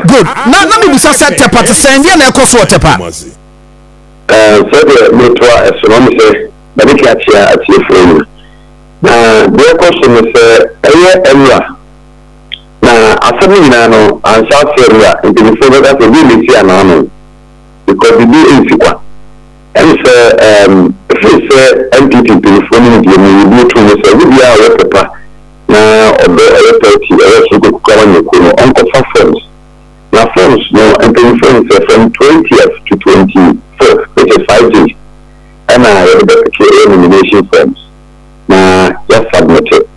Good. Now me bisa set tepa to send you na ekoso tepa. So the netwa esonomy say na be kiatia atie frame. Na the question is area na asemi nyina no ansa area in the favor that we need see anano because the be insikwa. And if you say NPP telephone you need to say we are paper. Na obe 30 go come on uncle forms. Now forms no and forms from 20th to 24th, which is 5 days. And I have the nomination forms. Now just submitted.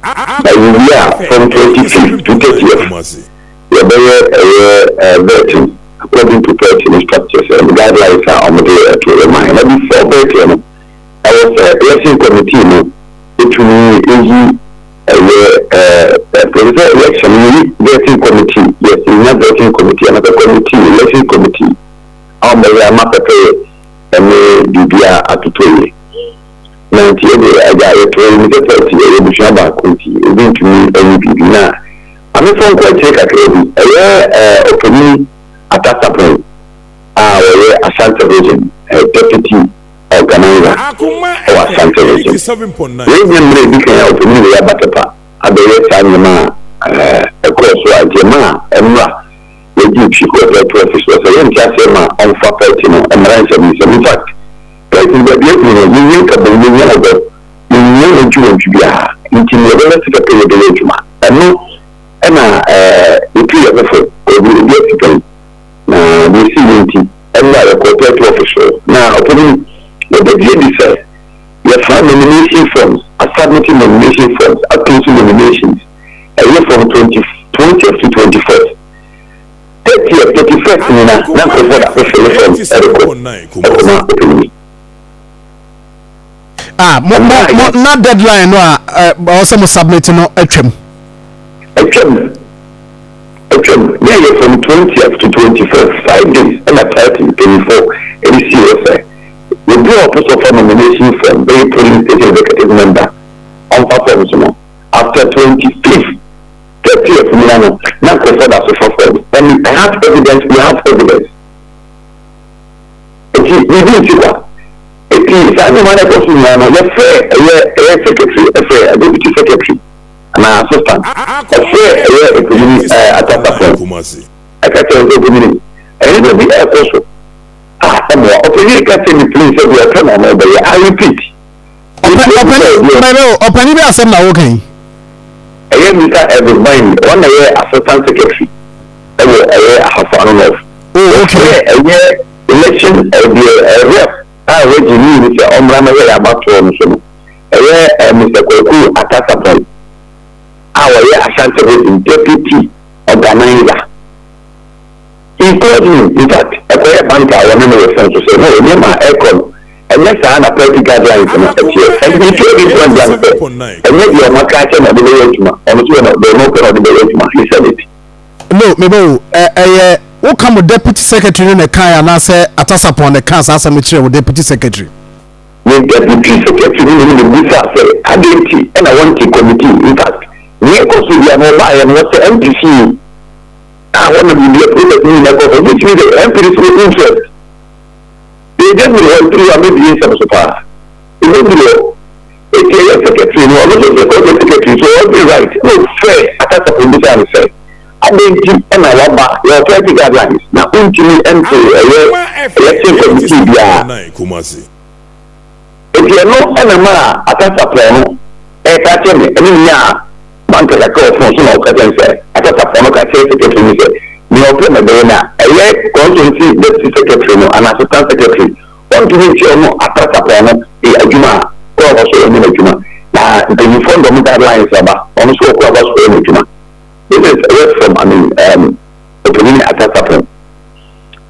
But we are from 25th to 30th. We are very according to party structures and guidelines are on the day to remind. And before voting, I was election committee between election voting committee, yes, not voting committee, another committee, election committee. On the Mapate and Bibia at the 20. 98, I got a 20 which are back committee, going to me NPP now. I'm a phone quite take a credit. A opening at that point. A Santa Virgin, a deputy organizer or Santa Virgin. 7.9. We can open the Abatapa. At the time, across Jema, Emra, the Duke, she got her professor, so then Jasema on Fapertino and Ransom. In fact, President you think of the million ago, you know the Jew to be a relative period of Juma. And no, Emma, the three of the foot, or the deputy, the CNT, and now a corporate official. Now, opening what the lady said, you have nomination forms, submitting nomination forms, closing nominations. A year from 20th to 21st. 30th, 31st, not for that official forms. Not deadline, also submitting a trim. Yeah, from 20th to 21st, 5 days, and at 30, 24, and you see, we do a post of nomination from very polling state executive member on performance after 25th, 30th, not for that social form. And I have evidence, we have evidence. We didn't see that. It is anyone that goes to a secretary, a deputy secretary, and an assistant. A community at that point. I can tell you the community. And it will be a person. Okay, catching the police of your turn on over. I repeat. Open it as I'm okay. I am Mr. Mind, 1 year assistant secretary. Ahafo. Oh, okay. Election of the rep. I already knew Mr. Omrama about to Mr. Koku at that point. Our Ashanti deputy organizer. He told me, in fact, a prayer banker, I remember the friend to say, no, remember Akoma, and let's have a pretty guidelines in the year. And we told him one day, and maybe your Macacha and the Villagema, and the local of the Villagema, he said it. No, maybe, what come with deputy secretary in the car and I say, atas upon the cars as a material with deputy secretary? The deputy secretary in the visa say, I didn't, and I want the committee, in fact, we are going to mobile and what's the NPP. I want to be a product which means the MPs with interest. They didn't want to have the some supply. It will be a secretary, no, not the secretary, so I'll be right. No, fair, I can't suppose this I say. I didn't and I want back your 30 guidelines. Now, ultimately, election committee. If you're not an amount, I can't suppose, I can't tell bank like a function of say, I got a phone secretary, no problem, a constituency deputy secretary and assistant secretary. Want to make sure no attack upon a Juma, or also a Juma. Now, the uniform guidelines about also a Juma. This is a word from, opinion attack upon.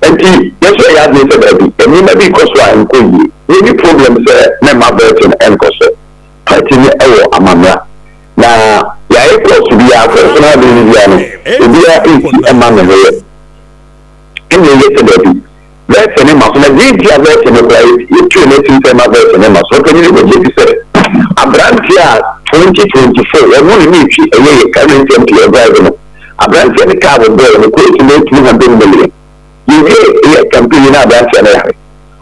And that's why I have said that, and maybe because I'm going, maybe problems, never burden and cost. I think, Amanda. Now, yeah, it was to be our personal being a man of the in the yesterday. That's an image. And a great deal of it, you two letting them have an image. So, can you say, a branch year 2024, we're going to meet a current MP of driving. branch any car with there and go to make 200 million. You hear a campaign in a branch and area.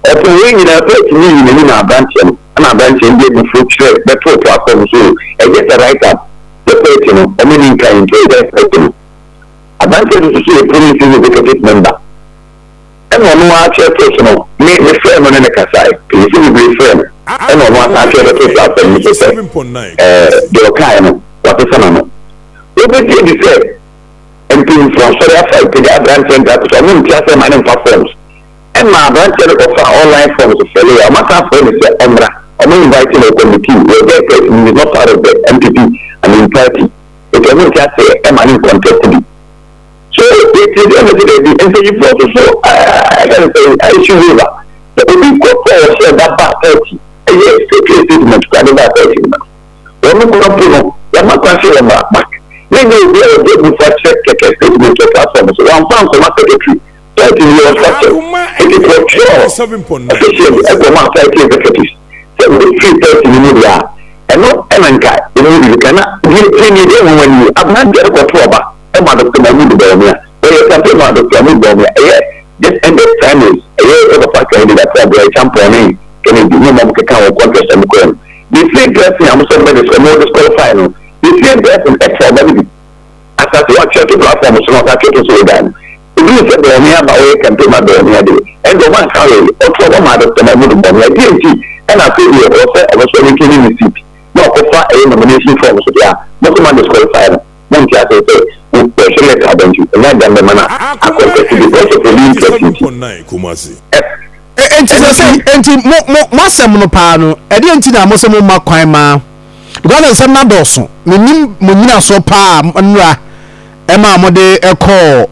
Or to win in a place me in a branch and a branch and give the fruit trade, that's what platform so I get a write up the person, I mean, in kind of that. A branch is a police executive member. And one more actual personal, make the firm on the Kasai, please be firm. And one actual platform, the Okayano, what is an everything is said, and being from Soria to the branch center to some class and mining platforms. And my branch offer online forms of failure. I must have friends say, Omra, I'm inviting a committee where their person is not part of the NPP and in party. It can just say, am I in contact with you? So it is the end of the day, and so you also, I can say, I should live up. The people call for that part 30. A year statement to the back 30 minutes. When we go up to them, they're not considered back. They know they are good with that statement to platform. So one pound for my secretary, 30 years after, it is for sure. Officially, Akoma 30 executives. So we 30 in India. And not Emanka, you cannot give any day when you have not get a control. A mother to my new Bomia. There is something about the family Bomia. Just ended families. A year of a factor in that February campaign. Can it be no more account of contest and the the same person, I'm somebody from more disqualified. The same person, extra money. As I watch your platform, so not actually to say that. If you said the only about way can do my Bomia day. And the one carry, or for one mother to my new Bomia. DMT, and I feel you also, I was really killing the seat. No, offer a nomination form, so yeah, not the man disqualified. One just say, we select our bench, and then the man, I contest the course of the league. enti mo sem no pa no e de enti na mo sem ma kwan ma because sem na doso menim mo nyina so pa nra e ma mo de e call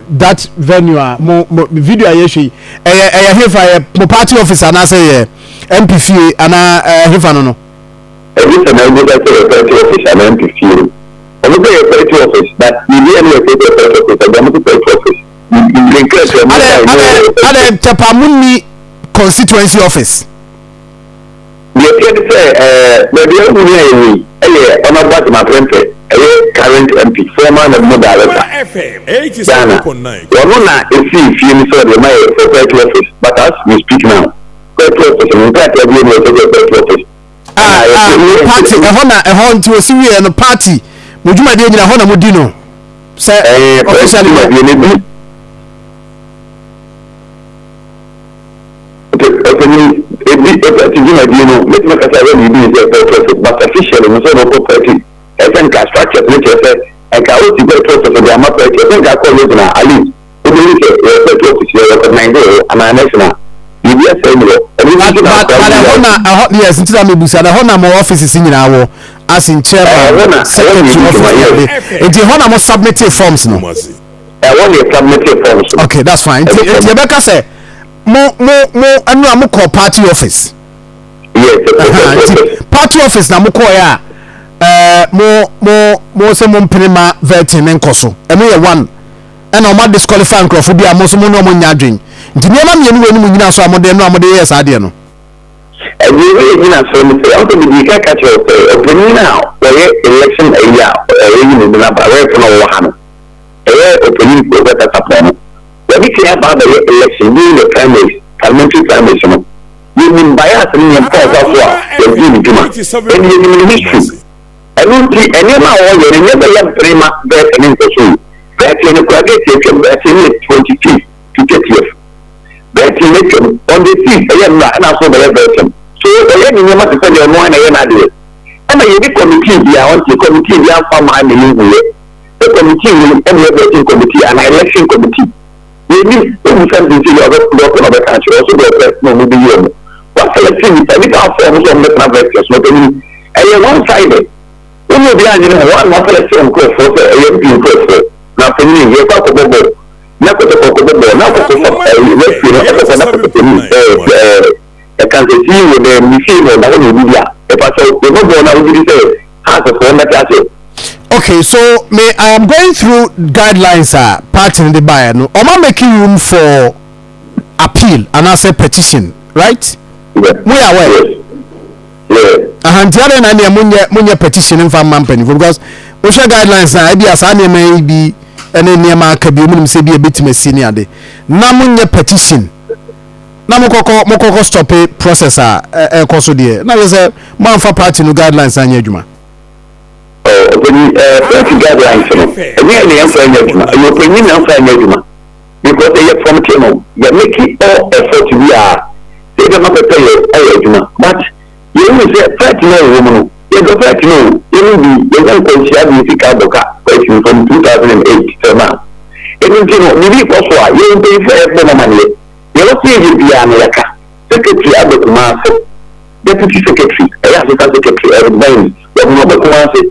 that venue mo video ayehwe e hefa mo party officer na say NPP ana hefa no e this na go to party officer na NPP o go to party office that you dey any party officer go to party office Ada Tapamuni constituency office. You can say, but the only way, I'm about my friend, current MP, former and director. One if you saw the my party office, but as we speak now, party office, in fact, everyone was a party office. Party, a hon to a Syria and a party. Would you my dear Hona Modino? Say, officially. Let's look at but officially, we saw no property. I think I structured which I said, I can also get close to the property. I think I call it now, at least. We believe it, recognize and our national. Yes, until I'm busy. I have more offices in our as in chairman. If you want more submitted forms, no. I want your submitted forms. Okay, that's fine. Rebecca say. Mo call party office. Yes. Party office na mo call ya. Mo se mo prima vetting enkoso. Eno ye one. And o ma disqualify nkrofo bia mo so mo no mo nya adwen. Nti niam me ni wani mo nyina so amode no amode yes ade no. E we nyina so mo say auto bi ka catch you opening now. We election area ni na ba we for no ha no. Opening go better support. When we care about the election, during the primaries, parliamentary primaries, you mean bias and you cause of war, you're doing it, and you're in history. I don't see any of our own, you never let Prima bet and pursue. Bet in the project, you can bet in it 25th to 30th. Bet in it on the 5th, I am not, and also the version. So, the enemy must send your one and another. And a unique committee, I want the committee, we have found my name. The committee, and the voting committee, and election committee. Maybe something to your other country also go first no maybe you. What selection is any kind of forms of metavectors, not only a one sided. When you behind one selection go for a being for now for me, you're talking about not to talk about not to I can see with the machine or the media. If I say the mobile now will say has a form that. Okay, so I am going through guidelines part in the buyer. No, am I making room for appeal and answer petition, right? Yeah. We are aware. Yeah. And the other munya petition in farm company because Osha guidelines na ebi asa na eme bi ene niema aka bi omunum se bi ebetima sini ade na munye petition na mokoko stop process a ekoso de na say manfa party no guidelines anya adwuma when party guidelines no any am for anya adwuma you opinion am for anya adwuma because they from team you make it all effort we are they don't have to pay adwuma but you know say party no woman you go back no even the young consider the fika boka from 2008 so now even you know maybe because you pay for every money you don't see it be America secretary Akoma deputy secretary assistant secretary everybody you know Akoma say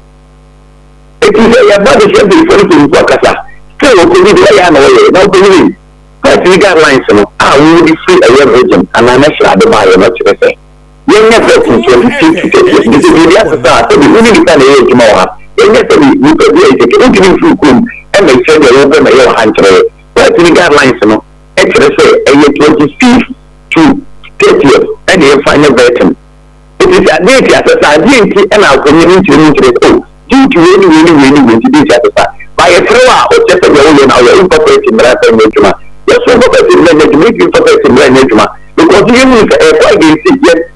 it is a bad shape for the workers still okay the way I know now believe party guidelines no we will be free a region and I'm sure the buyer not to say young person 22 this is the start so the only kind of age more young person you could be a through and they say they open your hand to party guidelines no actually say a 25th to 30th and the final version it is a date as a science and our community oh due to really to this at the start by a thrower or just a way now you're incorporating management yes so incorporating management because you need a quite yes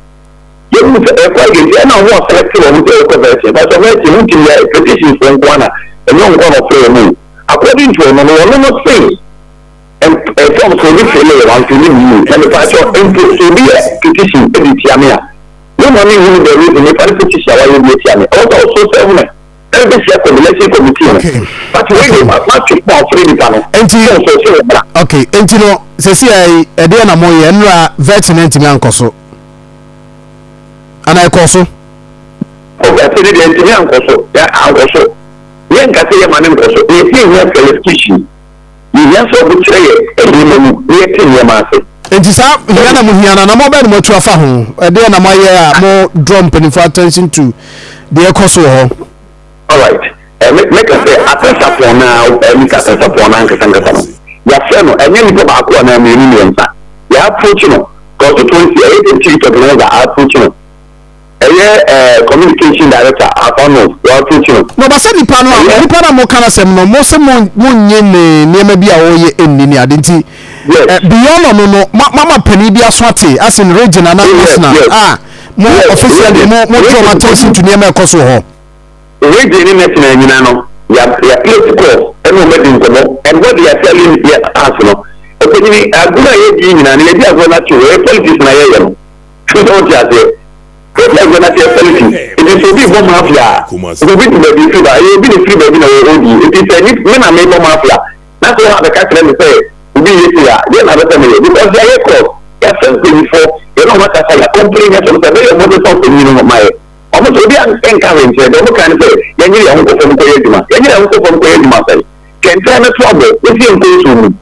you need a quite and I want selective on the conversion but you need a petition from one and no one of prayer according to a normal thing and from so this around to you and the party of input to be a petition editia no money will be the reason if I petition I will be also 7 every circulation committee but when you must for free the panel okay entino se si ai e de na moye nra vetinant mi ankoso ana ikoso o vetinant mi ankoso ya ankoso yen ka se yema ne ankoso e fi yen qualification yen so bu kire e ni mu e tin yema se enti sa yana mu hiana na mo ba mo tu afa ho e de na moye a mo draw penny for attention to the ikoso ho. All right. Make us say attention for now. Make us attention for now. Ya friend, and you go back on a million. Ya approach no. Constituency, chief of the approach no. Communication director, Akoma, ya approach no. No, but say nipa na mo kana sem no. Mo se mo nye ne bi a oye enni ni adenti. Beyond no mama penny bi aswate as in regional na national. Mo officially mo draw attention to niema ekoso ho. Region in Mexico, ya place call, and no making come, and what they are telling us, no. Okay, I go ahead, and I just want to politics na yellow. So don't just say, like when I say politics, it is to be one mafia. It will be the free, it will be the free baby na road. It is a when I make one mafia. That's what the captain say. We be here, then I better me because they are called. Yes, before you know what I say. Complain that some very important something you know my. Almost will be encouraged. They don't kind of say, "Yanni, I'm going to go from Yanni, I'm going to go from myself." Can try to trouble. If you go to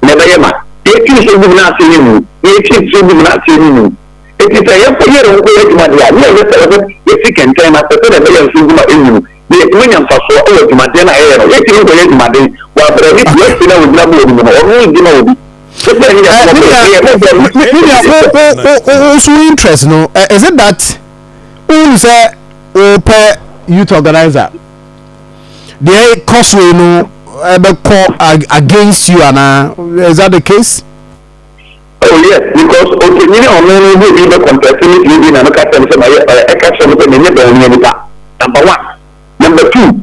never ever. If you should not see him, if you should not see him. It is a year for you to go to my dear. If you can tell my person that they are seeing my in the William for so over to my dinner. If you go to my day, well, but if you know with love or also interest, no? Is it that? Who say open youth organizer? They cost we no call against you and is that the case? Oh yes, because okay, you know, we will be the contesting living and look at them some action of the number one. Number two,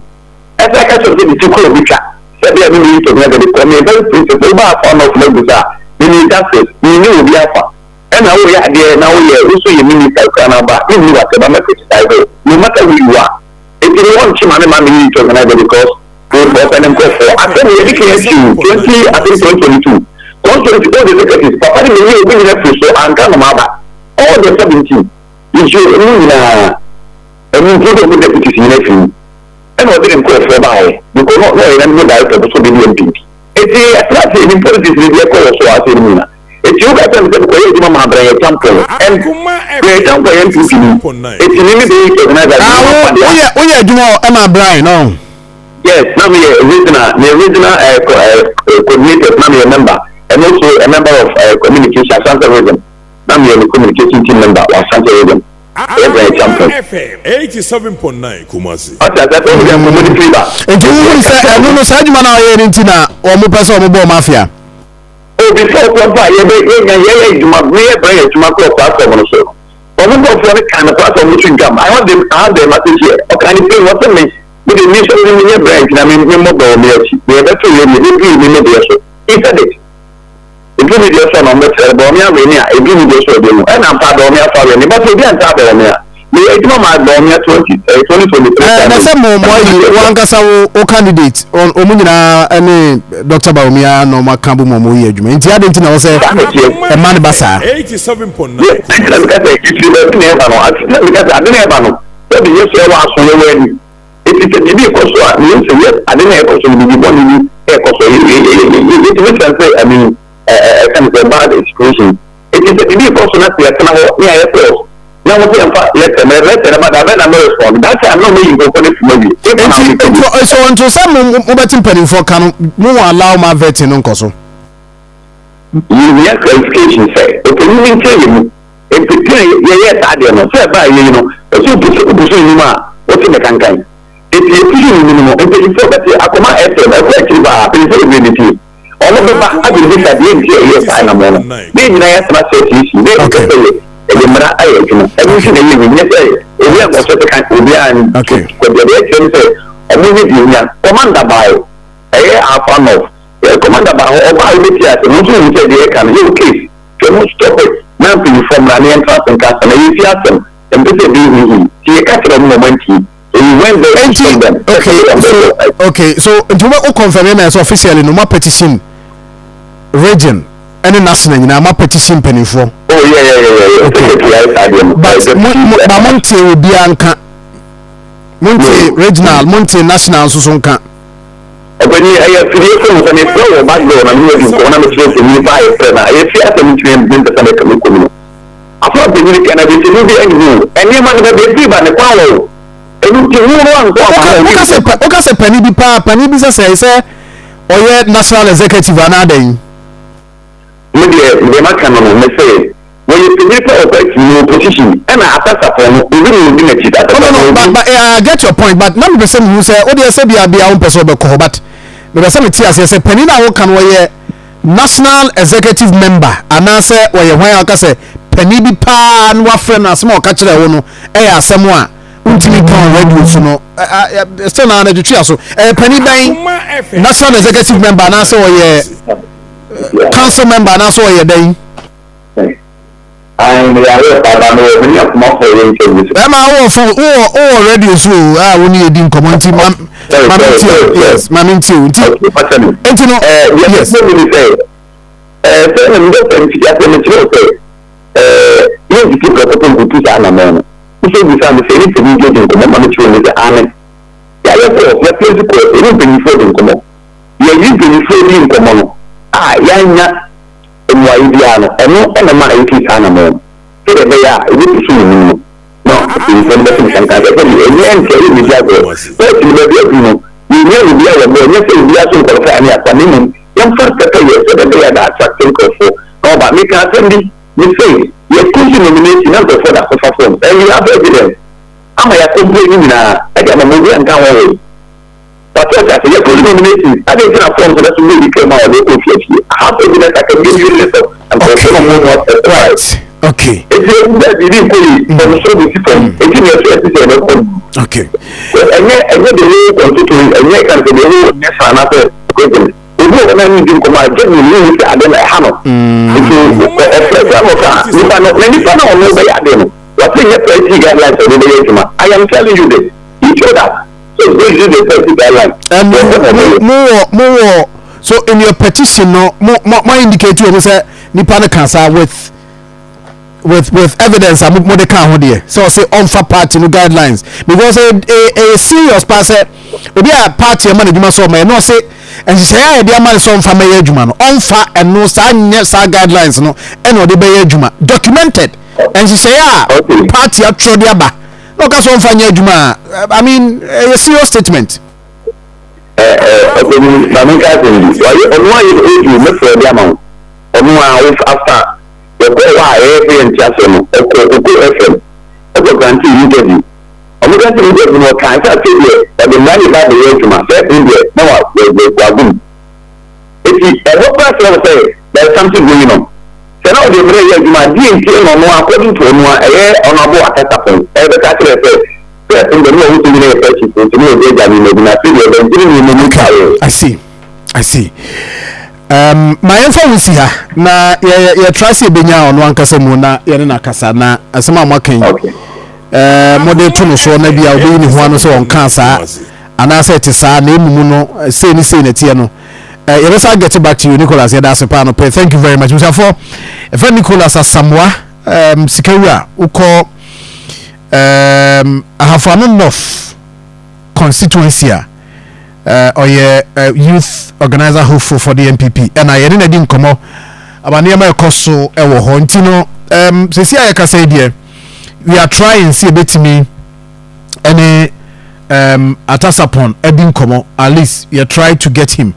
as I catch of the two kilometer, said they are going to have the community principle about form of Lebuza. We need justice, we knew the offer. And now we are there, now we are also a minister Canada, even what the criticize, no matter who you are. If you want to manage to organize because we open and go for I think we education 20, I think 2022. 2022, all the secretaries, Papa, we will have to show and come all the 17. You should include the deputies in everything. And what didn't go for by because not know and no doubt of so many NPP. It's a flat in politics, we are called so as in if you got them to create Mama Bray temple and create temple NPP, it's limited to another. Oh, yeah, Emma Bryan, no. Yes, now we are the original coordinator, now we are a member, and also a member of communication, Santa Region. Now we are the communication team member of Santa Region. champion. FM 87.9 Kumasi. That's the community fever. And you say, I don't know, Sajman or Yentina or Mupasa or Mafia. Oh, before Papa, you might bring to my platform also. But I'm not for the kind of platform which you come. I have the message here. Okay, I think what's the name? With the mission in your branch, I mean, we have to you. He said it. If you need your son on the Bomia, if you need your son, and I'm part of Bomia for any, but you can't have Bomia. You ain't no my Bomia 2023. And I said, more one Gasa candidate on Omuna, any Dr. Baumia, no Macabu Momu, and the other thing I was a man bassa 87.9. Because I didn't ever know. So the years I was on the wedding. It is a TV course, I didn't have to be one I mean, kind of a bad situation. It is a TV course, not the now, what I'm let them about that. I'm that's I'm not making go for it. So, until some Mubatin penny for can no allow my vetting on Coso. You have clarification, say, okay, you can tell you. If you yes, I don't know, say, by you know, what's in the campaign. If you minimum, if you forget the Akoma FM, effective all of the back, I will look at the yes, I am on. Then I ask myself, you everything you will get we have also the kind of and okay. Commander by Ahafo, commander by the can you case can stop it now from running entrance and customer if you ask them and this is the catch of moment okay so do you confirm as officially no more petition region any national in my petition penny for. Oh yeah. Okay. But Monte will be anka. Monte regional, Monte national so sonka. When you have created some pro background and you want to make me buy a friend, I feel that I'm going to the community. I thought the new cannabis will be any and you might have a and the power. Okay, say penny be pa penny business say or yet national executive another. The maximum may say when you finish your position and I ask for even but I get your point, but none person who say, oh, they say be a own person, but the some tears say, Penina can we national executive member, and I say, or you want to say, Penny be pan, what friend, a small catcher, someone. Ultimate radio, so no, still not the tree. So, Penny Bay, national executive member, and I saw council member, and I saw your day. I'm already so we need in community. Yes, Mammy too. Indiana, and no enema is animal. So they are, it will be soon. No, it's a lesson can get any answer in the jaguar. But you may be able you never be able to make a reaction for family at the minimum. Young first years, so that they are not attracting for. No, but make us send you say, you're pushing nomination not for that perform. And you have evidence. I'm a complaining now. I got a movie and come away. But what I say, you're pushing nomination. I didn't have forms that really came out of the office. I have evidence I can give you a letter. Okay. Okay. I am telling you this. Each other. So this is the more. So in your petition, no more indicate you say Nipana cancer with evidence I'm more the can here. So I say on for party no guidelines because a serious person will be a party management so may not say and she say I be man so for my juma on for and no sign guidelines no and no the be juma documented and she say party actually aba no cause on for juma I mean a serious statement. After the ọkọ granti interview ọmọ granti interview no kan sa say there the money ba the way to my first India no wa gum eti e hope say there is something going on so now the mere ya juma di nti no according to no honorable Akasapon be ka say first in the no who to be a person to no dey jam me na say the engineer ni I see my info we see ha na ya try say benya ono ankasa mu na ye na kasa na asema amakan mode to no so na bia obi ni ho ano so on kansa ana say te sa na emu no say ni say na tie no you must get back to you Nicholas ya that's pa no pay thank you very much Mr. For if Nicholas Asamwa Sikawura uko Ahafo North constituency or youth organizer hopeful for the NPP and I didn't even come up about near my coso ewo hontino see I can say there we are trying see a bit to me any Atasapon Edin Komo at least you try to get him